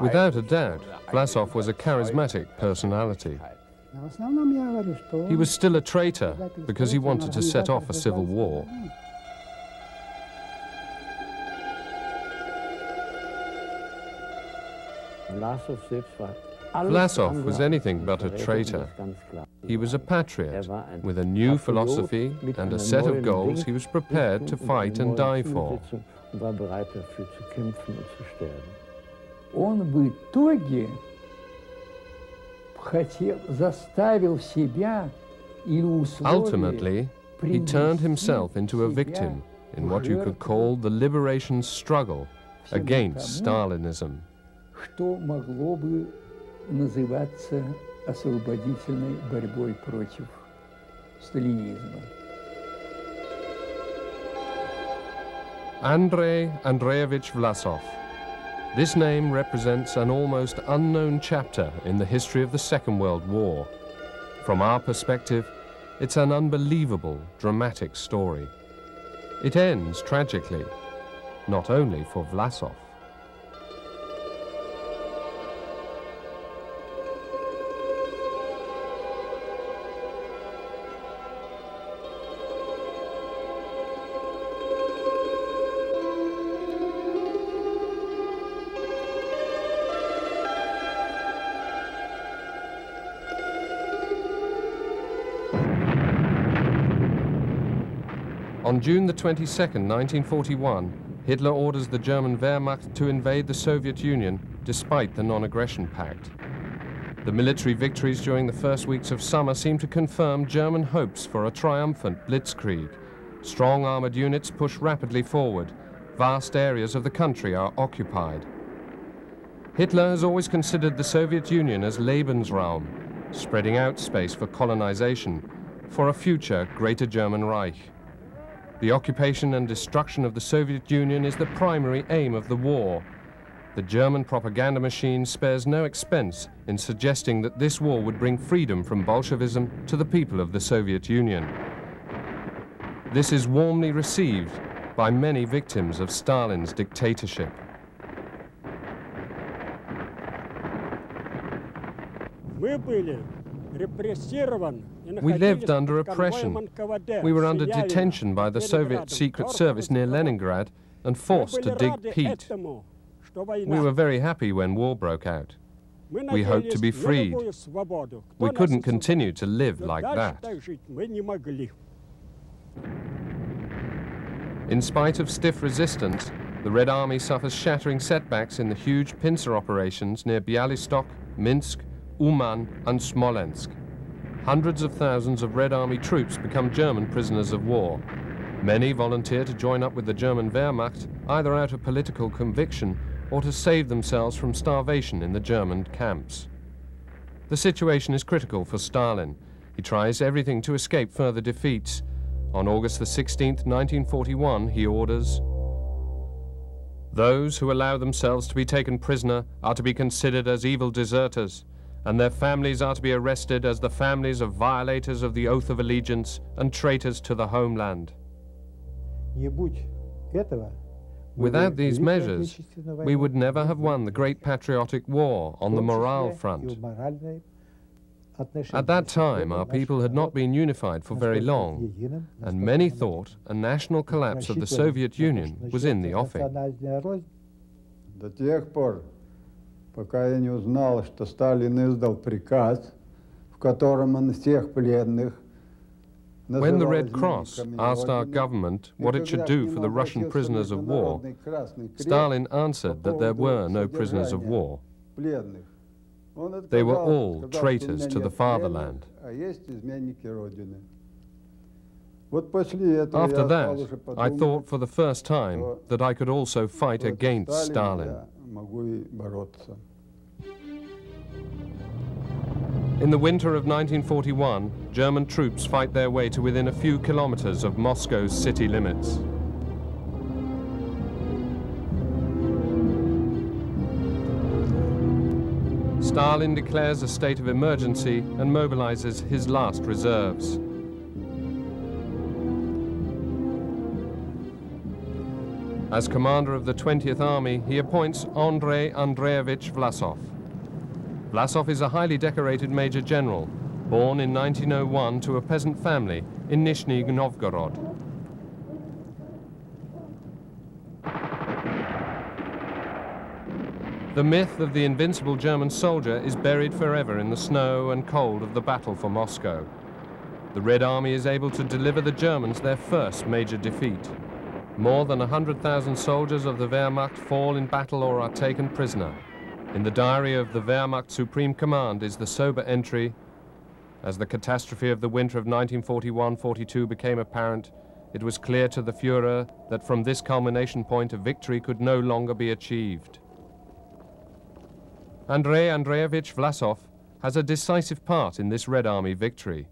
Without a doubt, Vlasov was a charismatic personality. He was still a traitor because he wanted to set off a civil war. Vlasov was anything but a traitor. He was a patriot with a new philosophy and a set of goals he was prepared to fight and die for. Он в итоге заставил себя или условия. Ultimately, he turned himself into a victim in what you could call the liberation struggle against Stalinism. Что могло бы называться освободительной борьбой против сталинизма. Andrei Andreevich Vlasov. This name represents an almost unknown chapter in the history of the Second World War. From our perspective, it's an unbelievable, dramatic story. It ends tragically, not only for Vlasov. On June the 22nd, 1941, Hitler orders the German Wehrmacht to invade the Soviet Union despite the non-aggression pact. The military victories during the first weeks of summer seem to confirm German hopes for a triumphant blitzkrieg. Strong armored units push rapidly forward. Vast areas of the country are occupied. Hitler has always considered the Soviet Union as Lebensraum, spreading out space for colonization, for a future Greater German Reich. The occupation and destruction of the Soviet Union is the primary aim of the war. The German propaganda machine spares no expense in suggesting that this war would bring freedom from Bolshevism to the people of the Soviet Union. This is warmly received by many victims of Stalin's dictatorship. We lived under oppression. We were under detention by the Soviet Secret Service near Leningrad and forced to dig peat. We were very happy when war broke out. We hoped to be freed. We couldn't continue to live like that. In spite of stiff resistance, the Red Army suffers shattering setbacks in the huge pincer operations near Bialystok, Minsk, Uman and Smolensk. Hundreds of thousands of Red Army troops become German prisoners of war. Many volunteer to join up with the German Wehrmacht, either out of political conviction or to save themselves from starvation in the German camps. The situation is critical for Stalin. He tries everything to escape further defeats. On August the 16th, 1941, he orders, "Those who allow themselves to be taken prisoner are to be considered as evil deserters, and their families are to be arrested as the families of violators of the oath of allegiance and traitors to the homeland." Without these measures, we would never have won the Great Patriotic War on the morale front. At that time, our people had not been unified for very long, and many thought a national collapse of the Soviet Union was in the offing. Пока я не узнал, что Сталин издал приказ, в котором он всех пленных. When the Red Cross asked our government what it should do for the Russian prisoners of war, Stalin answered that there were no prisoners of war. They were all traitors to the fatherland. Вот после этого After я стал уже that, I thought for the first time that I could also fight against Stalin. Я могу и бороться. In the winter of 1941, German troops fight their way to within a few kilometers of Moscow's city limits. Stalin declares a state of emergency and mobilizes his last reserves. As commander of the 20th Army, he appoints Andrei Andreevich Vlasov. Vlasov is a highly decorated Major General, born in 1901 to a peasant family in Nizhny Novgorod. The myth of the invincible German soldier is buried forever in the snow and cold of the battle for Moscow. The Red Army is able to deliver the Germans their first major defeat. More than 100,000 soldiers of the Wehrmacht fall in battle or are taken prisoner. In the diary of the Wehrmacht Supreme Command is the sober entry, as the catastrophe of the winter of 1941-42 became apparent, it was clear to the Führer that from this culmination point a victory could no longer be achieved. Andrei Andreevich Vlasov has a decisive part in this Red Army victory.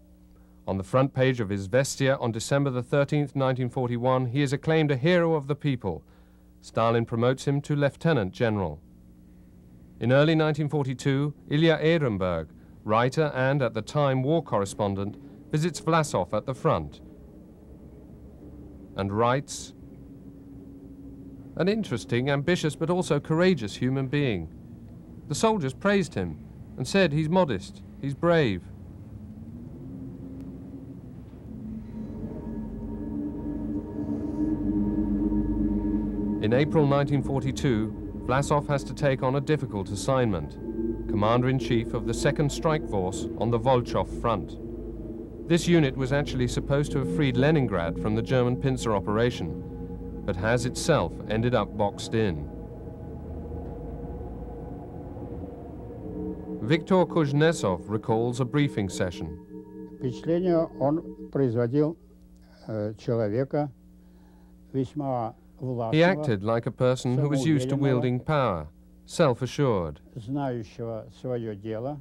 On the front page of his Vestia on December the 13th, 1941, he is acclaimed a hero of the people. Stalin promotes him to lieutenant general. In early 1942, Ilya Ehrenberg, writer and at the time war correspondent, visits Vlasov at the front and writes, "An interesting, ambitious but also courageous human being. The soldiers praised him and said he's modest, he's brave." In April 1942, Vlasov has to take on a difficult assignment, Commander-in-Chief of the 2nd Strike Force on the Volchov front. This unit was actually supposed to have freed Leningrad from the German pincer operation, but has itself ended up boxed in. Viktor Kuznetsov recalls a briefing session. Впечатление он производил человека весьма властного, He acted like a person who was used to wielding power, self-assured. знающего свое дело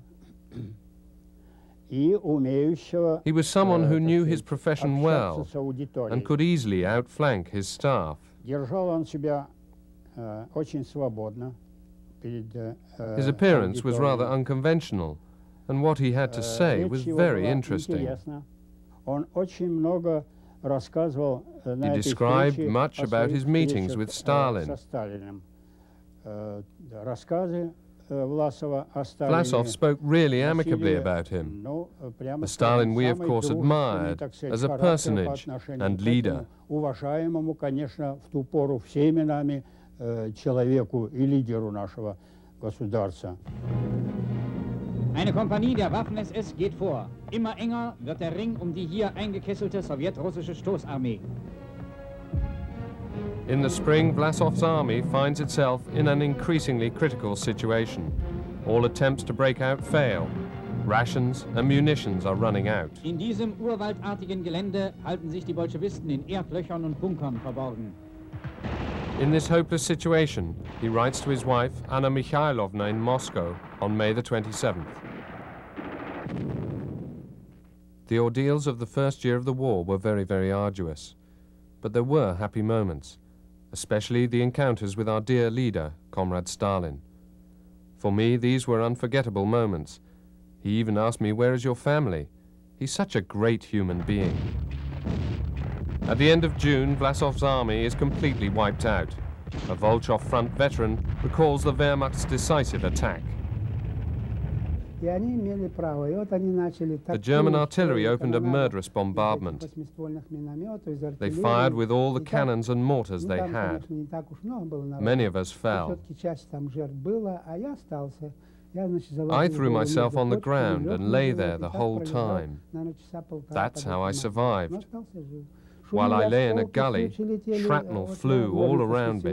и умеющего He was someone who knew his profession well общаться с аудиторией. and could easily outflank his staff. Держал он себя очень свободно перед His appearance was rather аудиторией. unconventional, and what he had to say Речь was его very была interesting. интересна. Он очень много рассказывал на He этой described встрече much о about своих his meetings встречах, with Stalin. со Сталиным. Рассказы Власова о Сталине Vlasov spoke really носили, amicably about him. ну, прямо The Stalin скажем, we of самый course дружественный, admired так сказать, as a характер по personage отношению and к leader. этому уважаемому, конечно, в ту пору всеми нами человеку и лидеру нашего государства. Eine Kompanie der Waffen-SS geht vor. Immer enger wird der Ring um die hier eingekesselte sowjetrussische Stoßarmee. In the spring, Vlasov's army finds itself in an increasingly critical situation. All attempts to break out fail. Rations and munitions are running out. In diesem urwaldartigen Gelände halten sich die Bolschewisten in Erdlöchern und Bunkern verborgen. In this hopeless situation, he writes to his wife, Anna Mikhailovna, in Moscow on May the 27th. The ordeals of the first year of the war were very, very arduous. But there were happy moments, especially the encounters with our dear leader, Comrade Stalin. For me, these were unforgettable moments. He even asked me, "Where is your family?" He's such a great human being. At the end of June, Vlasov's army is completely wiped out. A Volchov front veteran recalls the Wehrmacht's decisive attack. The German artillery opened a murderous bombardment. They fired with all the cannons and mortars they had. Many of us fell. I threw myself on the ground and lay there the whole time. That's how I survived. While I lay in a gully, shrapnel flew all around me.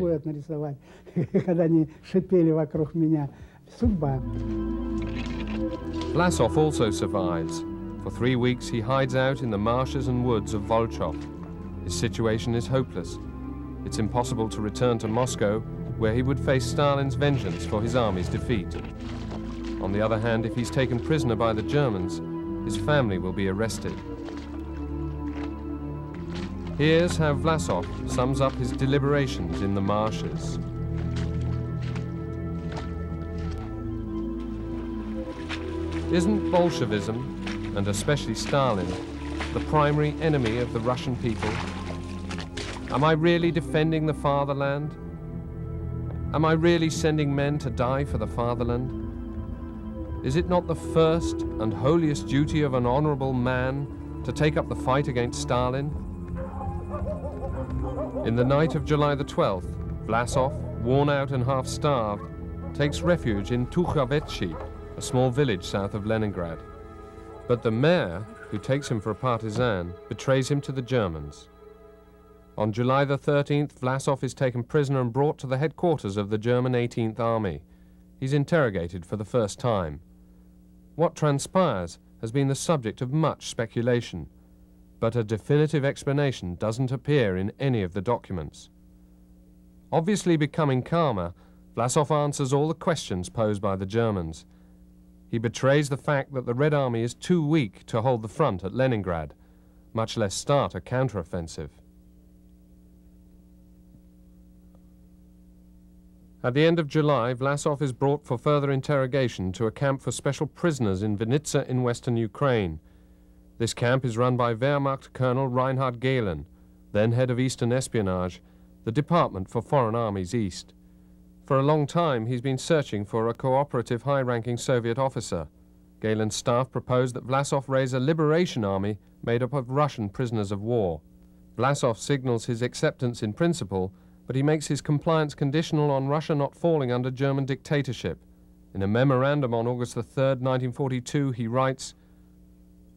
Vlasov also survives. For 3 weeks he hides out in the marshes and woods of Volchov. His situation is hopeless. It's impossible to return to Moscow, where he would face Stalin's vengeance for his army's defeat. On the other hand, if he's taken prisoner by the Germans, his family will be arrested. Here's how Vlasov sums up his deliberations in the marshes. Isn't Bolshevism, and especially Stalin, the primary enemy of the Russian people? Am I really defending the fatherland? Am I really sending men to die for the fatherland? Is it not the first and holiest duty of an honorable man to take up the fight against Stalin? In the night of July the 12th, Vlasov, worn out and half-starved, takes refuge in Tukhavetchi, a small village south of Leningrad. But the mayor, who takes him for a partisan, betrays him to the Germans. On July the 13th, Vlasov is taken prisoner and brought to the headquarters of the German 18th Army. He's interrogated for the first time. What transpires has been the subject of much speculation, but a definitive explanation doesn't appear in any of the documents. Obviously becoming calmer, Vlasov answers all the questions posed by the Germans. He betrays the fact that the Red Army is too weak to hold the front at Leningrad, much less start a counteroffensive. At the end of July, Vlasov is brought for further interrogation to a camp for special prisoners in Vinnytsia in western Ukraine. This camp is run by Wehrmacht Colonel Reinhard Gehlen, then head of Eastern Espionage, the Department for Foreign Armies East. For a long time, he's been searching for a cooperative high-ranking Soviet officer. Gehlen's staff proposed that Vlasov raise a liberation army made up of Russian prisoners of war. Vlasov signals his acceptance in principle, but he makes his compliance conditional on Russia not falling under German dictatorship. In a memorandum on August 3, 1942, he writes,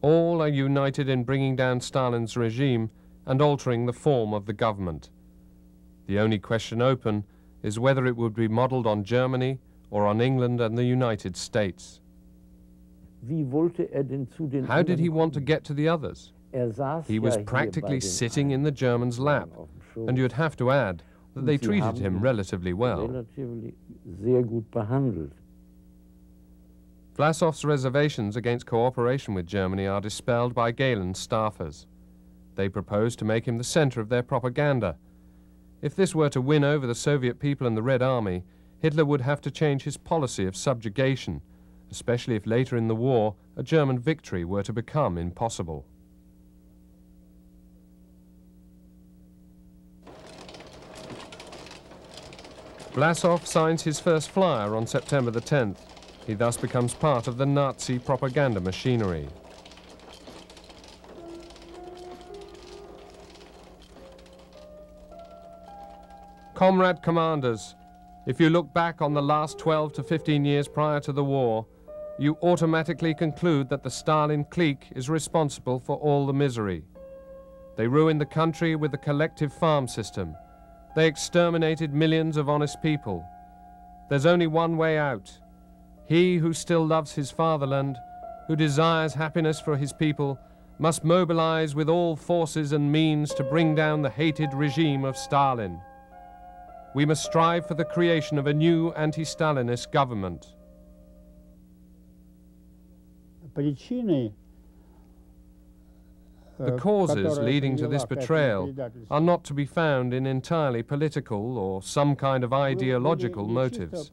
"All are united in bringing down Stalin's regime and altering the form of the government. The only question open is whether it would be modeled on Germany or on England and the United States." How did he want to get to the others? He was practically sitting in the Germans' lap, and you'd have to add that they treated him relatively well. Vlasov's reservations against cooperation with Germany are dispelled by Gehlen's staffers. They propose to make him the center of their propaganda. If this were to win over the Soviet people and the Red Army, Hitler would have to change his policy of subjugation, especially if later in the war a German victory were to become impossible. Vlasov signs his first flyer on September the 10th. He thus becomes part of the Nazi propaganda machinery. Comrade commanders, if you look back on the last 12 to 15 years prior to the war, you automatically conclude that the Stalin clique is responsible for all the misery. They ruined the country with the collective farm system. They exterminated millions of honest people. There's only one way out. He who still loves his fatherland, who desires happiness for his people, must mobilize with all forces and means to bring down the hated regime of Stalin. We must strive for the creation of a new anti-Stalinist government. The causes leading to this betrayal are not to be found in entirely political or some kind of ideological motives.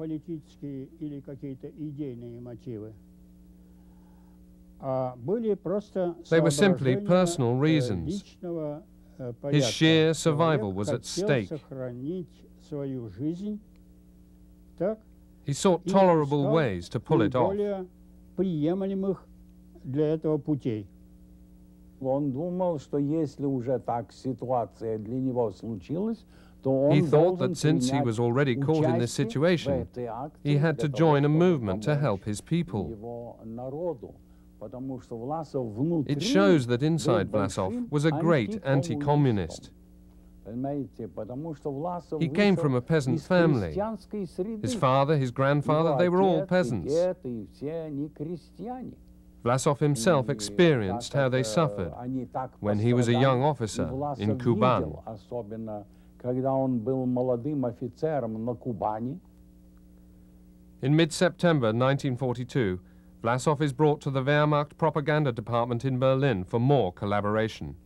They were simply personal reasons. His sheer survival was at stake. He sought tolerable ways to pull it off. Он думал, что если уже так ситуация для него случилась, He thought that since he was already caught in this situation, he had to join a movement to help his people. It shows that inside Vlasov was a great anti-communist. He came from a peasant family. His father, his grandfather, they were all peasants. Vlasov himself experienced how they suffered when he was a young officer in Kuban. Особенно, когда он был молодым офицером на Кубани. In mid-September 1942, Vlasov is brought to the Wehrmacht propaganda department in Berlin for more collaboration.